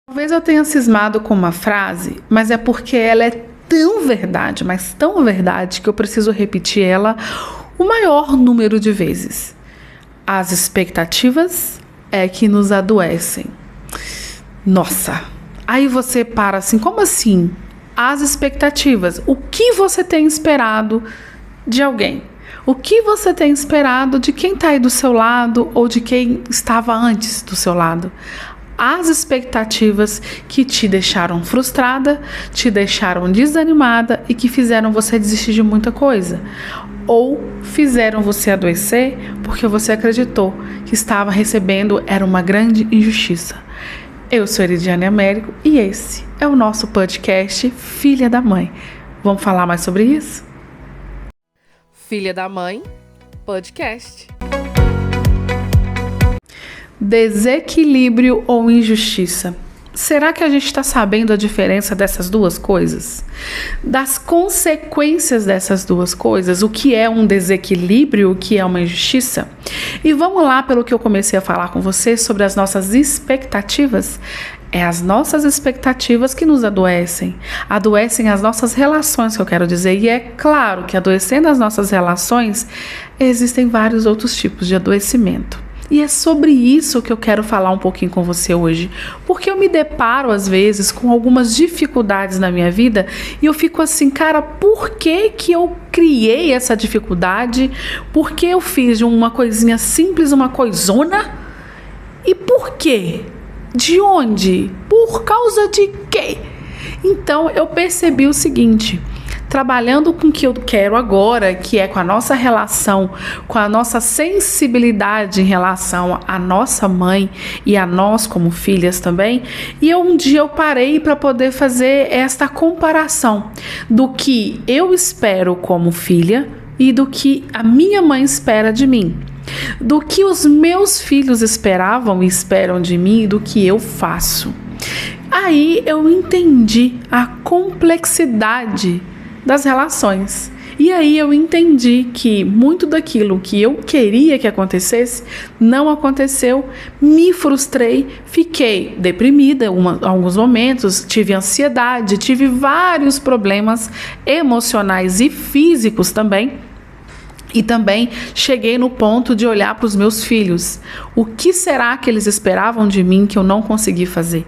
Talvez eu tenha cismado com uma frase, mas é porque ela é tão verdade, mas tão verdade, que eu preciso repetir ela o maior número de vezes. As expectativas é que nos adoecem. Nossa, aí você para assim, como assim? As expectativas, o que você tem esperado de alguém? O que você tem esperado de quem está aí do seu lado ou de quem estava antes do seu lado? As expectativas que te deixaram frustrada, te deixaram desanimada e que fizeram você desistir de muita coisa. Ou fizeram você adoecer porque você acreditou que estava recebendo era uma grande injustiça. Eu sou Eridiane Américo e esse é o nosso podcast Filha da Mãe. Vamos falar mais sobre isso? Filha da Mãe, podcast. Desequilíbrio ou injustiça? Será que a gente está sabendo a diferença dessas duas coisas? Das consequências dessas duas coisas? O que é um desequilíbrio, o que é uma injustiça? E vamos lá pelo que eu comecei a falar com você sobre as nossas expectativas. É as nossas expectativas que nos adoecem. Adoecem as nossas relações, que eu quero dizer. E é claro que adoecendo as nossas relações, existem vários outros tipos de adoecimento. E é sobre isso que eu quero falar um pouquinho com você hoje, porque eu me deparo às vezes com algumas dificuldades na minha vida e eu fico assim, cara, por que que eu criei essa dificuldade? Por que eu fiz de uma coisinha simples uma coisona? E por quê? De onde? Por causa de quê? Então eu percebi o seguinte: trabalhando com o que eu quero agora, que é com a nossa relação, com a nossa sensibilidade em relação à nossa mãe e a nós como filhas também, e um dia eu parei para poder fazer esta comparação do que eu espero como filha e do que a minha mãe espera de mim, do que os meus filhos esperavam e esperam de mim e do que eu faço. Aí eu entendi a complexidade das relações. E aí eu entendi que muito daquilo que eu queria que acontecesse não aconteceu, me frustrei, fiquei deprimida em alguns momentos, tive ansiedade, tive vários problemas emocionais e físicos também. E também cheguei no ponto de olhar para os meus filhos. O que será que eles esperavam de mim que eu não consegui fazer?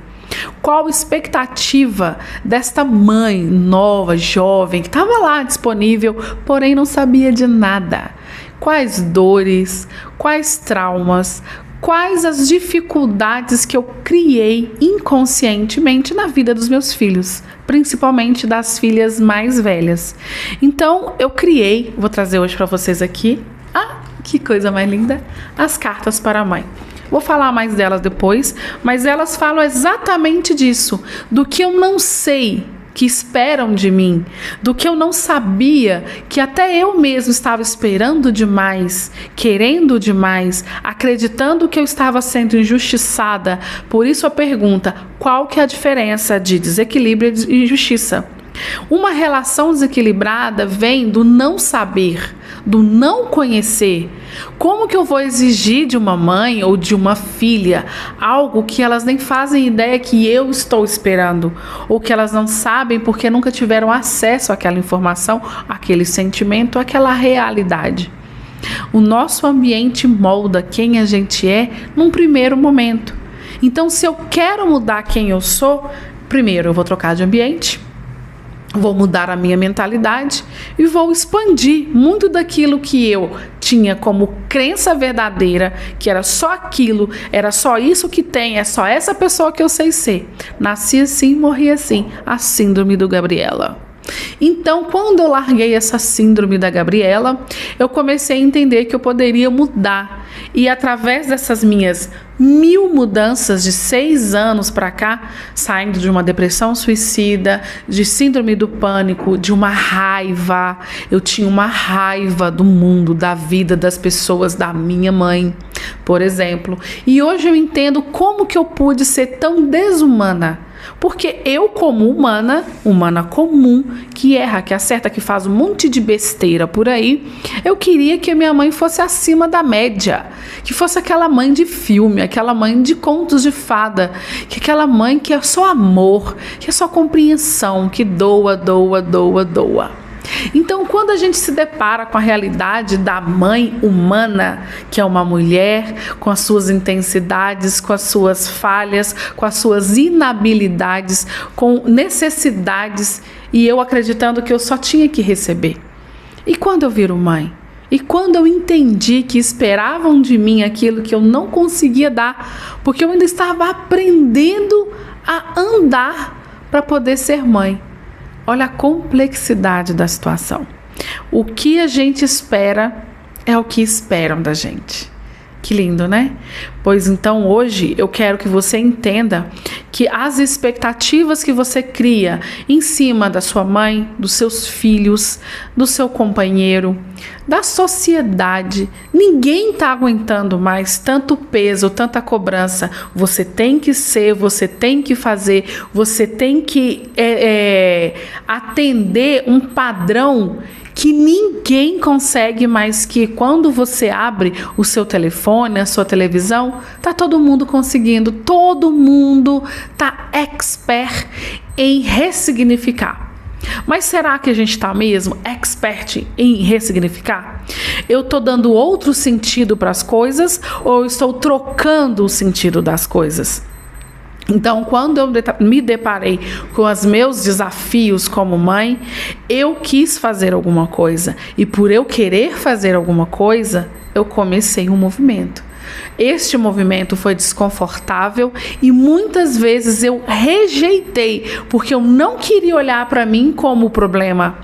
Qual a expectativa desta mãe nova, jovem, que estava lá disponível, porém não sabia de nada? Quais dores, quais traumas, quais as dificuldades que eu criei inconscientemente na vida dos meus filhos, principalmente das filhas mais velhas. Então eu criei, vou trazer hoje para vocês aqui, que coisa mais linda, as cartas para a mãe. Vou falar mais delas depois, mas elas falam exatamente disso, do que eu não sei que esperam de mim, do que eu não sabia, que até eu mesmo estava esperando demais, querendo demais, acreditando que eu estava sendo injustiçada. Por isso a pergunta: qual que é a diferença de desequilíbrio e injustiça? Uma relação desequilibrada vem do não saber, do não conhecer. Como que eu vou exigir de uma mãe ou de uma filha algo que elas nem fazem ideia que eu estou esperando, ou que elas não sabem porque nunca tiveram acesso àquela informação, àquele sentimento, àquela realidade? O nosso ambiente molda quem a gente é num primeiro momento. Então, se eu quero mudar quem eu sou, primeiro eu vou trocar de ambiente, vou mudar a minha mentalidade e vou expandir muito daquilo que eu tinha como crença verdadeira, que era só aquilo, era só isso que tem, é só essa pessoa que eu sei ser. Nasci assim, morri assim, a síndrome do Gabriela. Então, quando eu larguei essa síndrome da Gabriela, eu comecei a entender que eu poderia mudar. E através dessas minhas 1000 mudanças de 6 anos para cá, saindo de uma depressão suicida, de síndrome do pânico, de uma raiva, eu tinha uma raiva do mundo, da vida, das pessoas, da minha mãe, por exemplo. E hoje eu entendo como que eu pude ser tão desumana, Porque eu, como humana comum, que erra, que acerta, que faz um monte de besteira por aí, eu queria que a minha mãe fosse acima da média, que fosse aquela mãe de filme, aquela mãe de contos de fada, que aquela mãe que é só amor, que é só compreensão, que doa. Então, quando a gente se depara com a realidade da mãe humana, que é uma mulher, com as suas intensidades, com as suas falhas, com as suas inabilidades, com necessidades, e eu acreditando que eu só tinha que receber. E quando eu viro mãe? E quando eu entendi que esperavam de mim aquilo que eu não conseguia dar, porque eu ainda estava aprendendo a andar para poder ser mãe. Olha a complexidade da situação. O que a gente espera é o que esperam da gente. Que lindo, né? Pois então hoje eu quero que você entenda que as expectativas que você cria em cima da sua mãe, dos seus filhos, do seu companheiro, da sociedade, ninguém está aguentando mais tanto peso, tanta cobrança. Você tem que ser, você tem que fazer, você tem que atender um padrão que ninguém consegue mais, que quando você abre o seu telefone, a sua televisão, tá todo mundo conseguindo, todo mundo tá expert em ressignificar. Mas será que a gente está mesmo expert em ressignificar? Eu estou dando outro sentido para as coisas ou eu estou trocando o sentido das coisas? Então, quando eu me deparei com os meus desafios como mãe, eu quis fazer alguma coisa. E por eu querer fazer alguma coisa, eu comecei um movimento. Este movimento foi desconfortável e muitas vezes eu rejeitei, porque eu não queria olhar para mim como o problema.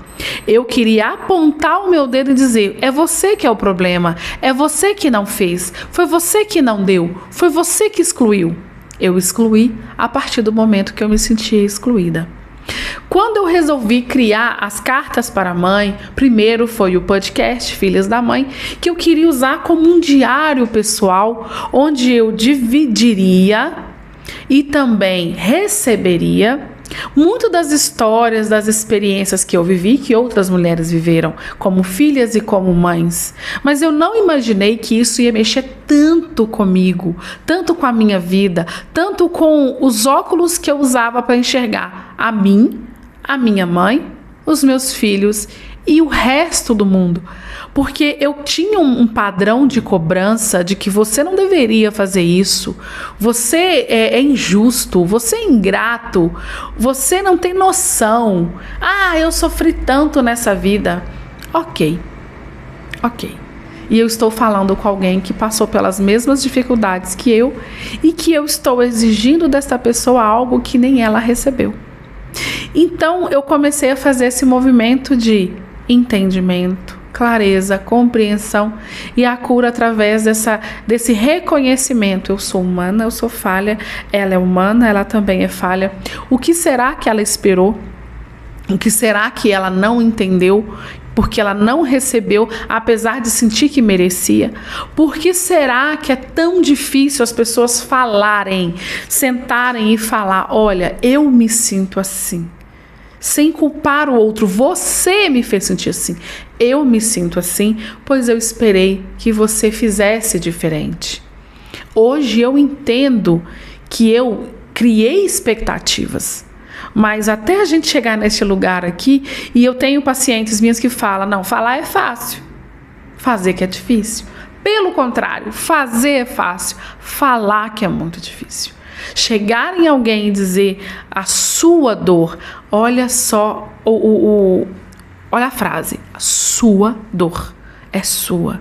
Eu queria apontar o meu dedo e dizer: é você que é o problema, é você que não fez, foi você que não deu, foi você que excluiu. Eu excluí a partir do momento que eu me sentia excluída. Quando eu resolvi criar as cartas para a mãe, primeiro foi o podcast Filhas da Mãe, que eu queria usar como um diário pessoal, onde eu dividiria e também receberia muito das histórias, das experiências que eu vivi, que outras mulheres viveram, como filhas e como mães. Mas eu não imaginei que isso ia mexer tanto comigo, tanto com a minha vida, tanto com os óculos que eu usava para enxergar a mim, a minha mãe, os meus filhos e o resto do mundo. Porque eu tinha um padrão de cobrança de que você não deveria fazer isso, você é injusto, você é ingrato, você não tem noção. Ah, eu sofri tanto nessa vida. Ok. E eu estou falando com alguém que passou pelas mesmas dificuldades que eu e que eu estou exigindo dessa pessoa algo que nem ela recebeu. Então eu comecei a fazer esse movimento de entendimento, clareza, compreensão e a cura através desse reconhecimento. Eu sou humana, eu sou falha, ela é humana, ela também é falha. O que será que ela esperou? O que será que ela não entendeu? Porque ela não recebeu, apesar de sentir que merecia? Por que será que é tão difícil as pessoas falarem, sentarem e falar: olha, eu me sinto assim? Sem culpar o outro, você me fez sentir assim. Eu me sinto assim, pois eu esperei que você fizesse diferente. Hoje eu entendo que eu criei expectativas, mas até a gente chegar neste lugar aqui, e eu tenho pacientes minhas que falam: não, falar é fácil, fazer que é difícil. Pelo contrário, fazer é fácil, falar que é muito difícil. Chegar em alguém e dizer a sua dor, olha só, olha a frase: a sua dor é sua,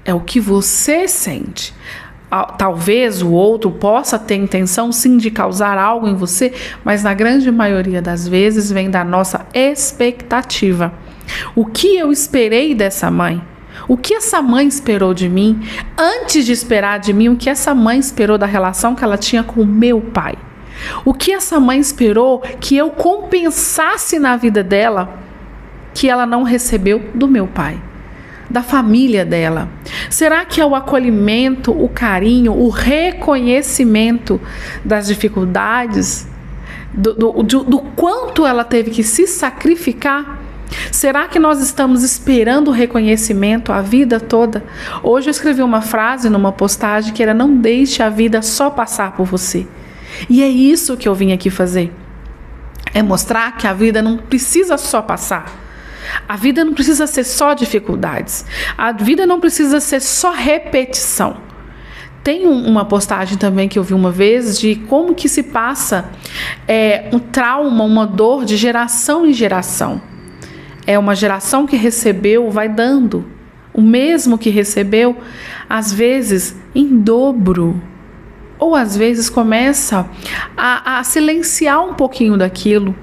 é o que você sente. Talvez o outro possa ter intenção sim de causar algo em você, mas na grande maioria das vezes vem da nossa expectativa. O que eu esperei dessa mãe? O que essa mãe esperou de mim? Antes de esperar de mim, o que essa mãe esperou da relação que ela tinha com o meu pai? O que essa mãe esperou que eu compensasse na vida dela que ela não recebeu do meu pai, da família dela? Será que é o acolhimento, o carinho, o reconhecimento das dificuldades? do quanto ela teve que se sacrificar? Será que nós estamos esperando o reconhecimento a vida toda? Hoje eu escrevi uma frase numa postagem que era: não deixe a vida só passar por você. E é isso que eu vim aqui fazer. É mostrar que a vida não precisa só passar. A vida não precisa ser só dificuldades. A vida não precisa ser só repetição. Tem uma postagem também que eu vi uma vez de como que se passa um trauma, uma dor de geração em geração. É uma geração que recebeu, vai dando. O mesmo que recebeu, às vezes em dobro. Ou às vezes começa a silenciar um pouquinho daquilo,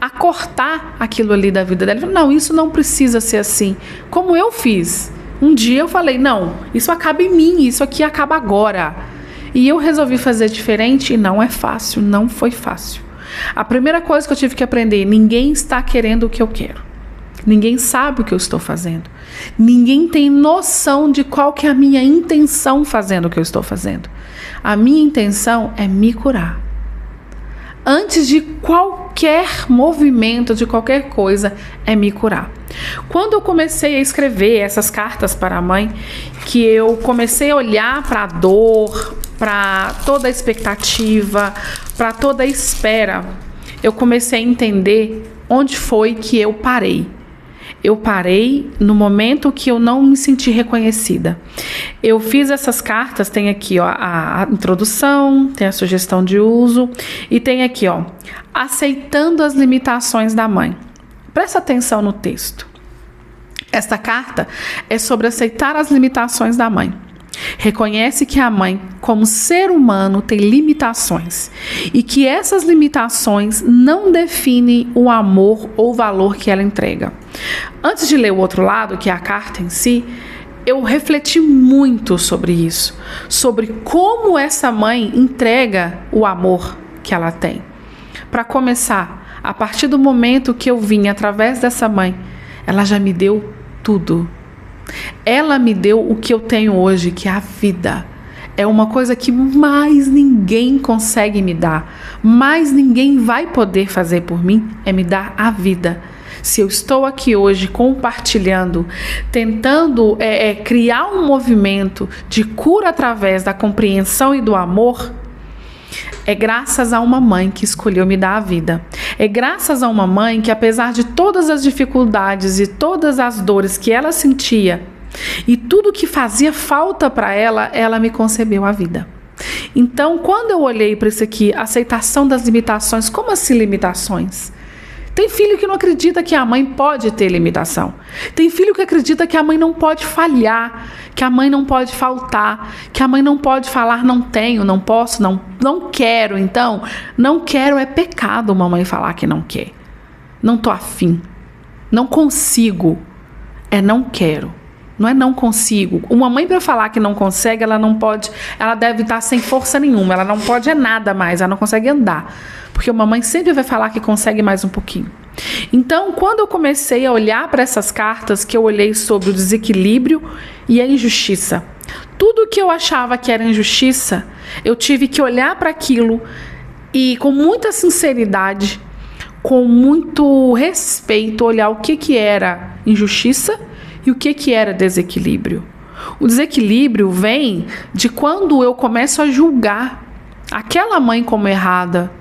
a cortar aquilo ali da vida dela. Não, isso não precisa ser assim. Como eu fiz. Um dia eu falei: não, isso acaba em mim, isso aqui acaba agora. E eu resolvi fazer diferente e não é fácil, não foi fácil. A primeira coisa que eu tive que aprender: ninguém está querendo o que eu quero. Ninguém sabe o que eu estou fazendo. Ninguém tem noção de qual que é a minha intenção fazendo o que eu estou fazendo. A minha intenção é me curar. Antes de qualquer movimento, de qualquer coisa, é me curar. Quando eu comecei a escrever essas cartas para a mãe, que eu comecei a olhar para a dor, para toda a expectativa, para toda a espera, eu comecei a entender onde foi que eu parei. Eu parei no momento que eu não me senti reconhecida. Eu fiz essas cartas, tem aqui a introdução, tem a sugestão de uso e tem aqui aceitando as limitações da mãe. Presta atenção no texto. Esta carta é sobre aceitar as limitações da mãe. Reconhece que a mãe, como ser humano, tem limitações e que essas limitações não definem o amor ou o valor que ela entrega. Antes de ler o outro lado, que é a carta em si, eu refleti muito sobre isso, sobre como essa mãe entrega o amor que ela tem. Para começar, a partir do momento que eu vim através dessa mãe, ela já me deu tudo. Ela me deu o que eu tenho hoje, que é a vida. É uma coisa que mais ninguém consegue me dar, mais ninguém vai poder fazer por mim, é me dar a vida. Se eu estou aqui hoje compartilhando, tentando criar um movimento de cura através da compreensão e do amor, é graças a uma mãe que escolheu me dar a vida. É graças a uma mãe que, apesar de todas as dificuldades e todas as dores que ela sentia e tudo que fazia falta para ela, ela me concebeu a vida. Então, quando eu olhei para isso aqui, aceitação das limitações, como assim limitações? Tem filho que não acredita que a mãe pode ter limitação. Tem filho que acredita que a mãe não pode falhar, que a mãe não pode faltar, que a mãe não pode falar não tenho, não posso, não quero. Então, não quero é pecado uma mãe falar que não quer. Não tô afim, não consigo, é não quero. Não é não consigo. Uma mãe, para falar que não consegue, ela não pode, ela deve estar sem força nenhuma, ela não pode nada mais, ela não consegue andar. Porque uma mãe sempre vai falar que consegue mais um pouquinho. Então, quando eu comecei a olhar para essas cartas, que eu olhei sobre o desequilíbrio e a injustiça, tudo que eu achava que era injustiça, eu tive que olhar para aquilo e, com muita sinceridade, com muito respeito, olhar o que era injustiça e o que era desequilíbrio. O desequilíbrio vem de quando eu começo a julgar aquela mãe como errada,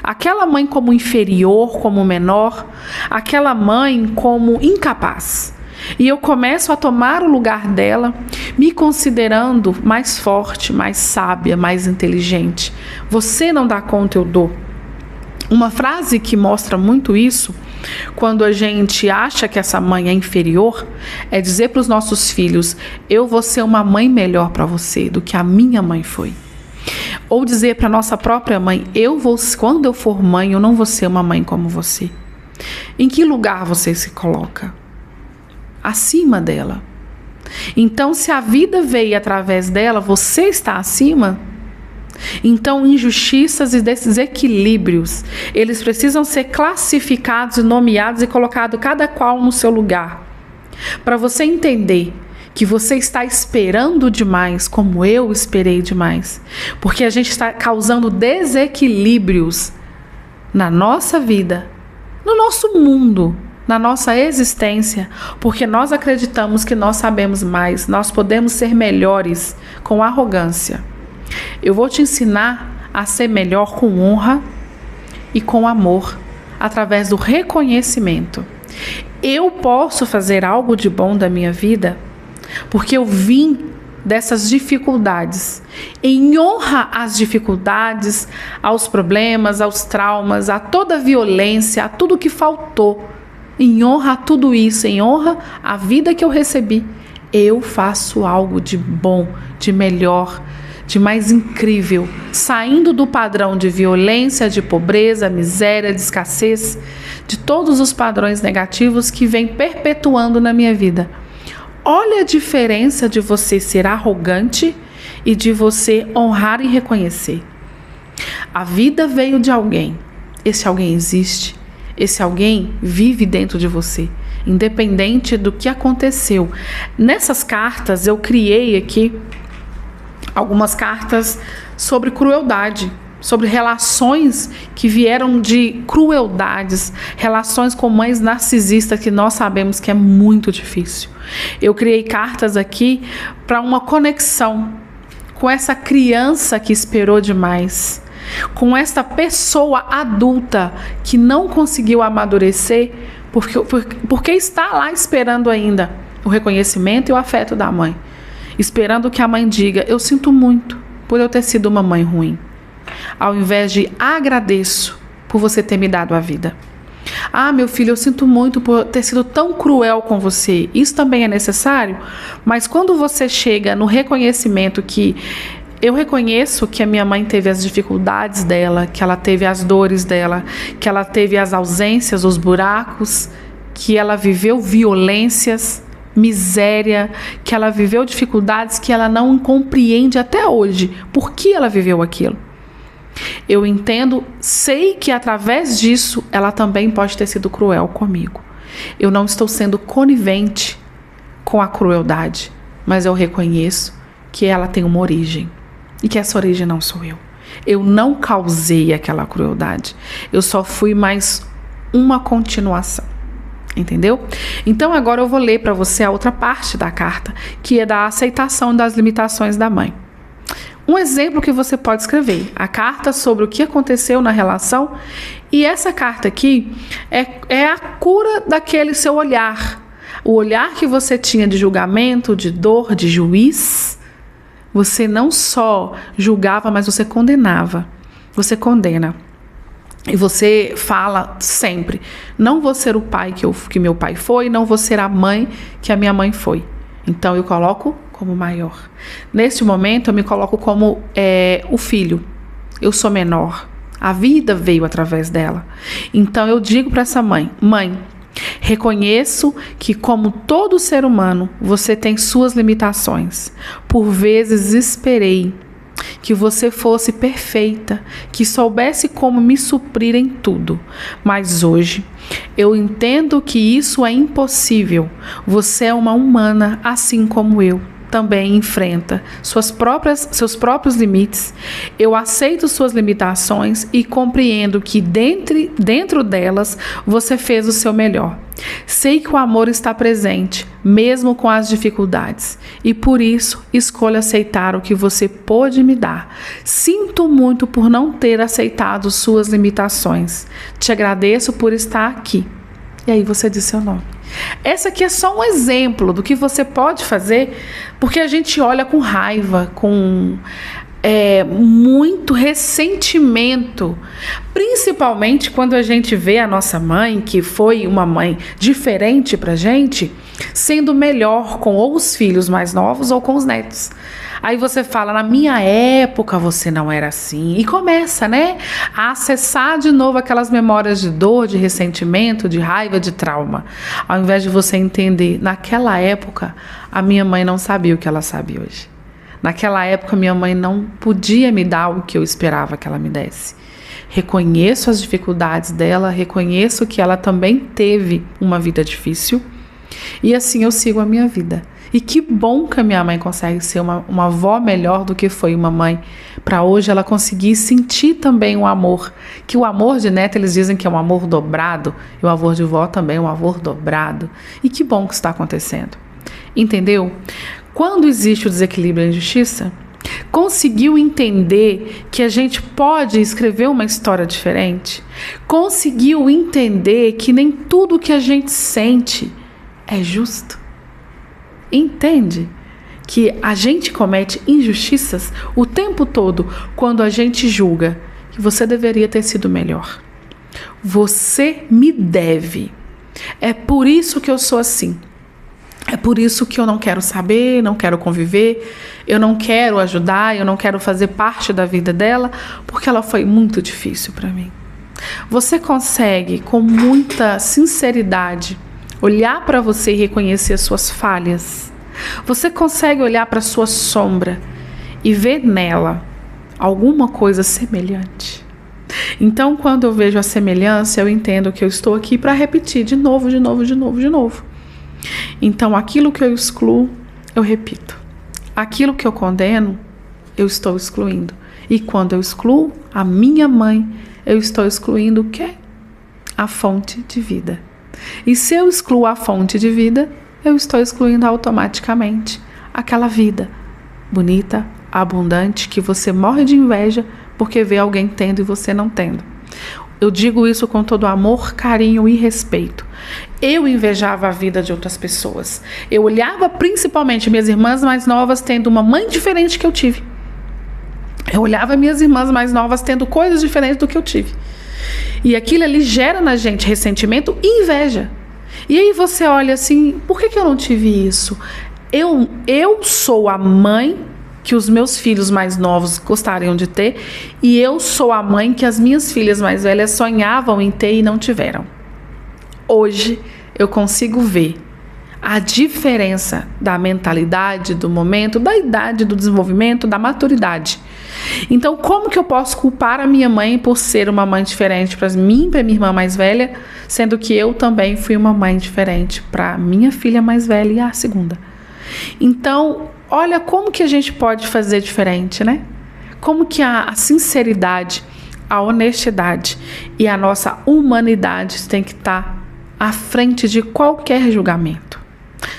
aquela mãe como inferior, como menor, aquela mãe como incapaz. E eu começo a tomar o lugar dela, me considerando mais forte, mais sábia, mais inteligente. Você não dá conta, eu dou. Uma frase que mostra muito isso, quando a gente acha que essa mãe é inferior, é dizer para os nossos filhos: eu vou ser uma mãe melhor para você do que a minha mãe foi. Ou dizer para nossa própria mãe: quando eu for mãe, eu não vou ser uma mãe como você. Em que lugar você se coloca? Acima dela. Então, se a vida veio através dela, você está acima? Então, injustiças e desequilíbrios, eles precisam ser classificados e nomeados e colocados cada qual no seu lugar. Para você entender que você está esperando demais, como eu esperei demais. Porque a gente está causando desequilíbrios na nossa vida, no nosso mundo, na nossa existência, porque nós acreditamos que nós sabemos mais, nós podemos ser melhores com arrogância. Eu vou te ensinar a ser melhor com honra e com amor, através do reconhecimento. Eu posso fazer algo de bom da minha vida porque eu vim dessas dificuldades, em honra às dificuldades, aos problemas, aos traumas, a toda a violência, a tudo que faltou. Em honra a tudo isso, em honra à vida que eu recebi, eu faço algo de bom, de melhor, de mais incrível, saindo do padrão de violência, de pobreza, miséria, de escassez, de todos os padrões negativos que vem perpetuando na minha vida. Olha a diferença de você ser arrogante e de você honrar e reconhecer. A vida veio de alguém, esse alguém existe. Esse alguém vive dentro de você, independente do que aconteceu. Nessas cartas, eu criei aqui algumas cartas sobre crueldade, sobre relações que vieram de crueldades, relações com mães narcisistas que nós sabemos que é muito difícil. Eu criei cartas aqui para uma conexão com essa criança que esperou demais, com essa pessoa adulta que não conseguiu amadurecer porque está lá esperando ainda o reconhecimento e o afeto da mãe, esperando que a mãe diga: eu sinto muito por eu ter sido uma mãe ruim, ao invés de agradeço por você ter me dado a vida. Ah, meu filho, eu sinto muito por ter sido tão cruel com você. Isso também é necessário, mas quando você chega no reconhecimento que eu reconheço que a minha mãe teve as dificuldades dela, que ela teve as dores dela, que ela teve as ausências, os buracos, que ela viveu violências, miséria, que ela viveu dificuldades que ela não compreende até hoje. Por que ela viveu aquilo? Eu entendo, sei que através disso ela também pode ter sido cruel comigo. Eu não estou sendo conivente com a crueldade, mas eu reconheço que ela tem uma origem. E que essa origem não sou eu. Eu não causei aquela crueldade. Eu só fui mais uma continuação. Entendeu? Então agora eu vou ler para você a outra parte da carta, que é da aceitação das limitações da mãe. Um exemplo que você pode escrever. A carta sobre o que aconteceu na relação. E essa carta aqui é a cura daquele seu olhar. O olhar que você tinha de julgamento, de dor, de juiz. Você não só julgava, mas você condenava. Você condena. E você fala sempre: não vou ser o pai que meu pai foi, não vou ser a mãe que a minha mãe foi. Então eu coloco como maior. Neste momento eu me coloco como o filho. Eu sou menor. A vida veio através dela. Então eu digo para essa mãe: mãe, reconheço que, como todo ser humano, você tem suas limitações. Por vezes esperei que você fosse perfeita, que soubesse como me suprir em tudo. Mas hoje eu entendo que isso é impossível. Você é uma humana, assim como eu. Também enfrenta seus próprios limites. Eu aceito suas limitações e compreendo que dentro delas você fez o seu melhor. Sei que o amor está presente, mesmo com as dificuldades, e por isso escolho aceitar o que você pôde me dar. Sinto muito por não ter aceitado suas limitações. Te agradeço por estar aqui. E aí você diz seu nome. Essa aqui é só um exemplo do que você pode fazer, porque a gente olha com raiva, com muito ressentimento, principalmente quando a gente vê a nossa mãe, que foi uma mãe diferente pra gente, sendo melhor com ou os filhos mais novos ou com os netos. Aí você fala: na minha época você não era assim. E começa, né, a acessar de novo aquelas memórias de dor, de ressentimento, de raiva, de trauma. Ao invés de você entender: naquela época a minha mãe não sabia o que ela sabe hoje. Naquela época minha mãe não podia me dar o que eu esperava que ela me desse. Reconheço as dificuldades dela, reconheço que ela também teve uma vida difícil. E assim eu sigo a minha vida. E que bom que a minha mãe consegue ser uma avó melhor do que foi uma mãe, para hoje ela conseguir sentir também o amor, que o amor de neta eles dizem que é um amor dobrado, e o amor de vó também é um amor dobrado. E que bom que isso está acontecendo. Entendeu? Quando existe o desequilíbrio e a injustiça, conseguiu entender que a gente pode escrever uma história diferente? Conseguiu entender que nem tudo que a gente sente é justo? Entende que a gente comete injustiças o tempo todo quando a gente julga que você deveria ter sido melhor. Você me deve. É por isso que eu sou assim. É por isso que eu não quero saber, não quero conviver, eu não quero ajudar, eu não quero fazer parte da vida dela, porque ela foi muito difícil para mim. Você consegue, com muita sinceridade, olhar para você e reconhecer as suas falhas? Você consegue olhar para a sua sombra e ver nela alguma coisa semelhante? Então, quando eu vejo a semelhança, eu entendo que eu estou aqui para repetir de novo. Então, aquilo que eu excluo, eu repito. Aquilo que eu condeno, eu estou excluindo. E quando eu excluo a minha mãe, eu estou excluindo o quê? A fonte de vida. E se eu excluo a fonte de vida, eu estou excluindo automaticamente aquela vida bonita, abundante, que você morre de inveja porque vê alguém tendo e você não tendo. Eu digo isso com todo amor, carinho e respeito. Eu invejava a vida de outras pessoas. Eu olhava principalmente minhas irmãs mais novas tendo uma mãe diferente que eu tive. Eu olhava minhas irmãs mais novas tendo coisas diferentes do que eu tive. E aquilo ali gera na gente ressentimento e inveja. E aí você olha assim, por que eu não tive isso? Eu sou a mãe que os meus filhos mais novos gostariam de ter, e eu sou a mãe que as minhas filhas mais velhas sonhavam em ter e não tiveram. Hoje eu consigo ver a diferença da mentalidade, do momento, da idade, do desenvolvimento, da maturidade. Então, como que eu posso culpar a minha mãe por ser uma mãe diferente para mim e para minha irmã mais velha, sendo que eu também fui uma mãe diferente para minha filha mais velha e a segunda? Então, olha como que a gente pode fazer diferente, né? Como que a sinceridade, a honestidade e a nossa humanidade tem que estar à frente de qualquer julgamento,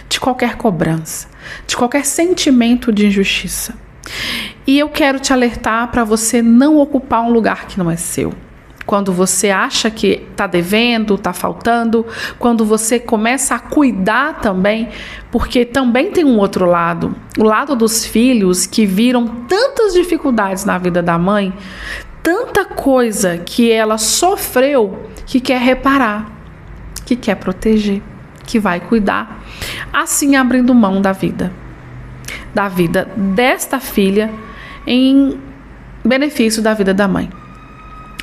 de qualquer cobrança, de qualquer sentimento de injustiça. E eu quero te alertar para você não ocupar um lugar que não é seu. Quando você acha que está devendo, está faltando, quando você começa a cuidar também, porque também tem um outro lado, o lado dos filhos que viram tantas dificuldades na vida da mãe, tanta coisa que ela sofreu, que quer reparar, que quer proteger, que vai cuidar, assim abrindo mão da vida desta filha em benefício da vida da mãe.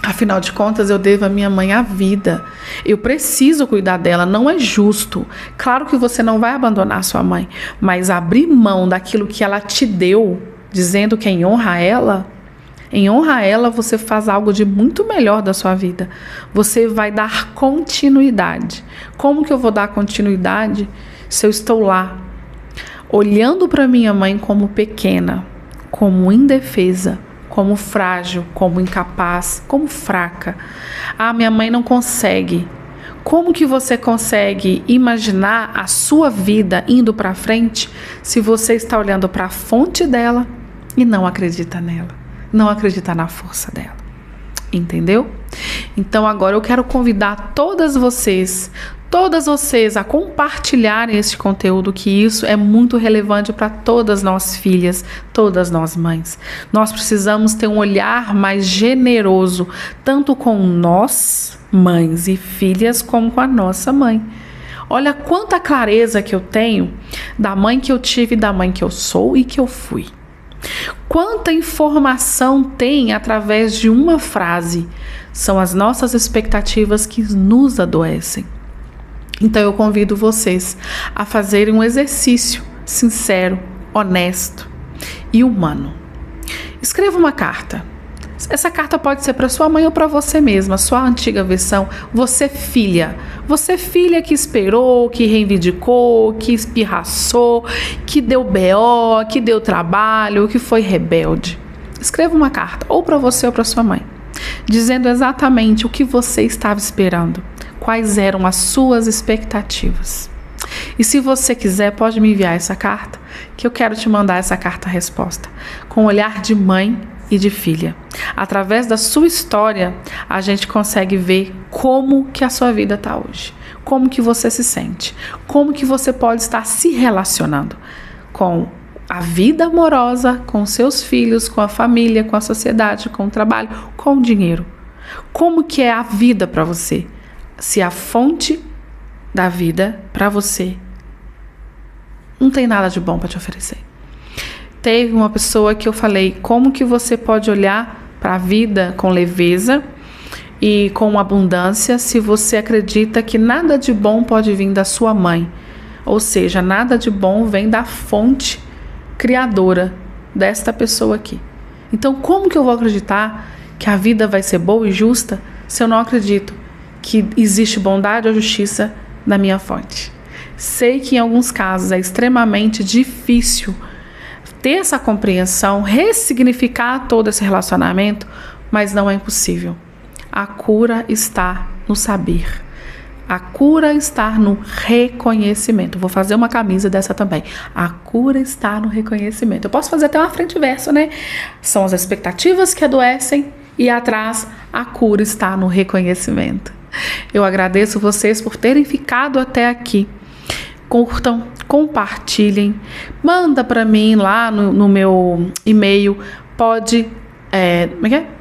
Afinal de contas, eu devo à minha mãe a vida. Eu preciso cuidar dela, não é justo. Claro que você não vai abandonar sua mãe, mas abrir mão daquilo que ela te deu, dizendo que em honra a ela você faz algo de muito melhor da sua vida. Você vai dar continuidade. Como que eu vou dar continuidade se eu estou lá, olhando para minha mãe como pequena, como indefesa, como frágil, como incapaz, como fraca? Ah, minha mãe não consegue. Como que você consegue imaginar a sua vida indo para frente se você está olhando para a fonte dela e não acredita nela, não acredita na força dela? Entendeu? Então agora eu quero convidar todas vocês a compartilharem esse conteúdo, que isso é muito relevante para todas nós filhas, todas nós mães. Nós precisamos ter um olhar mais generoso, tanto com nós, mães e filhas, como com a nossa mãe. Olha quanta clareza que eu tenho da mãe que eu tive, da mãe que eu sou e que eu fui. Quanta informação tem através de uma frase. São as nossas expectativas que nos adoecem. Então eu convido vocês a fazerem um exercício sincero, honesto e humano. Escreva uma carta Essa carta pode ser para sua mãe ou para você mesma, sua antiga versão. Você filha que esperou, que reivindicou, que espirraçou, que deu BO, que deu trabalho, que foi rebelde. Escreva uma carta, ou para você ou para sua mãe, dizendo exatamente o que você estava esperando, quais eram as suas expectativas. E se você quiser, pode me enviar essa carta, que eu quero te mandar essa carta-resposta, com olhar de mãe e de filha. Através da sua história, a gente consegue ver como que a sua vida está hoje, como que você se sente, como que você pode estar se relacionando com a vida amorosa, com seus filhos, com a família, com a sociedade, com o trabalho, com o dinheiro. Como que é a vida para você? Se a fonte da vida para você não tem nada de bom para te oferecer. Teve uma pessoa que eu falei, como que você pode olhar para a vida com leveza e com abundância se você acredita que nada de bom pode vir da sua mãe? Ou seja, nada de bom vem da fonte criadora desta pessoa aqui. Então, como que eu vou acreditar que a vida vai ser boa e justa se eu não acredito que existe bondade ou justiça na minha fonte? Sei que em alguns casos é extremamente difícil ter essa compreensão, ressignificar todo esse relacionamento, mas não é impossível. A cura está no saber. A cura está no reconhecimento. Vou fazer uma camisa dessa também. A cura está no reconhecimento. Eu posso fazer até uma frente e verso, né? São as expectativas que adoecem e atrás a cura está no reconhecimento. Eu agradeço vocês por terem ficado até aqui. Curtam, compartilhem, manda para mim lá no meu e-mail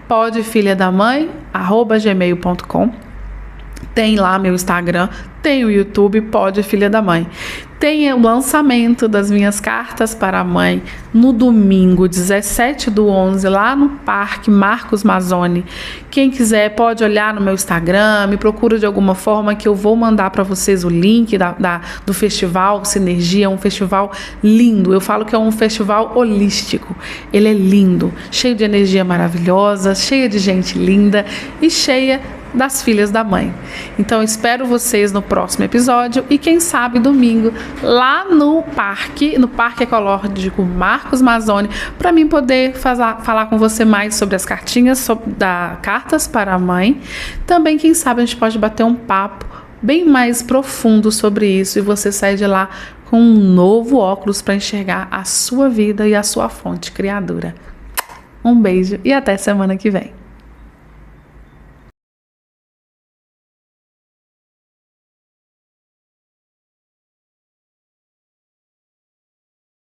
podefilhadamãe@gmail.com. Tem lá meu Instagram, tem o YouTube, Pode Filha da Mãe. Tem o lançamento das minhas cartas para a mãe no domingo, 17/11, lá no Parque Marcos Mazzoni. Quem quiser pode olhar no meu Instagram, me procura de alguma forma que eu vou mandar para vocês o link do festival Sinergia, um festival lindo. Eu falo que é um festival holístico. Ele é lindo, cheio de energia maravilhosa, cheia de gente linda e cheia das filhas da mãe. Então espero vocês no próximo episódio e quem sabe domingo lá no Parque Ecológico Marcos Mazzoni, para mim poder falar com você mais sobre as cartinhas cartas para a mãe. Também quem sabe a gente pode bater um papo bem mais profundo sobre isso e você sair de lá com um novo óculos para enxergar a sua vida e a sua fonte criadora. Um beijo e até semana que vem.